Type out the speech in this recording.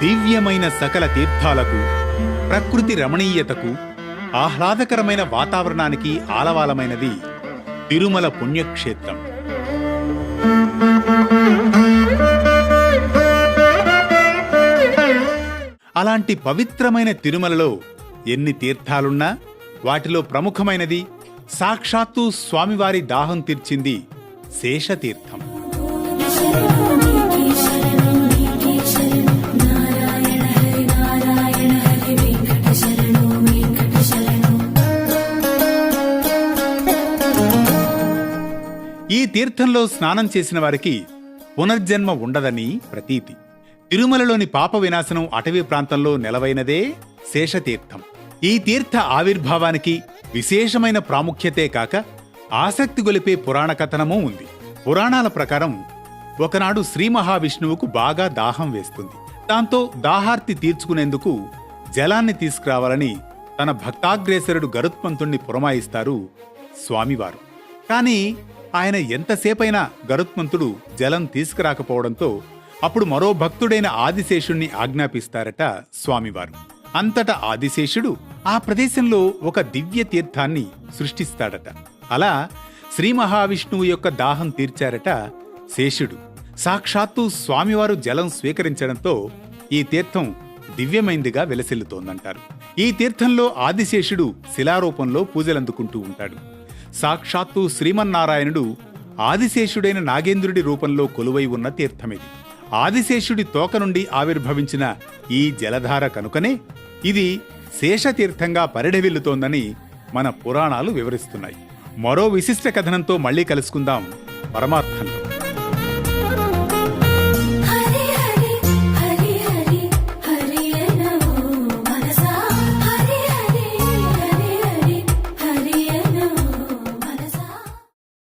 దివ్యమైన సకల తీర్థాలకు, ప్రకృతి రమణీయతకు, ఆహ్లాదకరమైన వాతావరణానికి ఆలవాలమైనది తిరుమల పుణ్యక్షేత్రం. అలాంటి పవిత్రమైన తిరుమలలో ఎన్ని తీర్థాలున్నా వాటిలో ప్రముఖమైనది, సాక్షాత్తు స్వామివారి దాహం తీర్చింది శేషతీర్థం. ఈ తీర్థంలో స్నానం చేసిన వారికి పునర్జన్మ ఉండదని ప్రతీతి. తిరుమలలోని పాప వినాశనం అటవీ ప్రాంతంలో నెలవైనదే శేషతీర్థం. ఈ తీర్థ ఆవిర్భావానికి విశేషమైన ప్రాముఖ్యతే కాక ఆసక్తి గొలిపే పురాణ కథనమూ ఉంది. పురాణాల ప్రకారం ఒకనాడు శ్రీ మహావిష్ణువుకు బాగా దాహం వేస్తుంది. దాంతో దాహార్తి తీర్చుకునేందుకు జలాన్ని తీసుకురావాలని తన భక్తాగ్రేసరుడు గరుత్మంతుణ్ణి పురమాయిస్తారు స్వామివారు. కాని ఆయన ఎంతసేపైనా గరుత్మంతుడు జలం తీసుకురాకపోవడంతో అప్పుడు మరో భక్తుడైన ఆదిశేషుణ్ణి ఆజ్ఞాపిస్తారట స్వామివారు. అంతటా ఆదిశేషుడు ఆ ప్రదేశంలో ఒక దివ్య తీర్థాన్ని సృష్టిస్తాడట. అలా శ్రీ మహావిష్ణువు యొక్క దాహం తీర్చారట శేషుడు. సాక్షాత్తు స్వామివారు జలం స్వీకరించడంతో ఈ తీర్థం దివ్యమైందిగా వెలసిల్లుతోందంటారు. ఈ తీర్థంలో ఆదిశేషుడు శిలారూపంలో పూజలందుకుంటూ ఉంటాడు. సాక్షాత్తు శ్రీమన్నారాయణుడు ఆదిశేషుడైన నాగేంద్రుడి రూపంలో కొలువై ఉన్న తీర్థమిది. ఆదిశేషుడి తోక నుండి ఆవిర్భవించిన ఈ జలధార కనుకనే ఇది శేషతీర్థంగా పరిఢవిల్లుతోందని మన పురాణాలు వివరిస్తున్నాయి. మరో విశిష్ట కథనంతో మళ్ళీ కలుసుకుందాం పరమార్థంలో.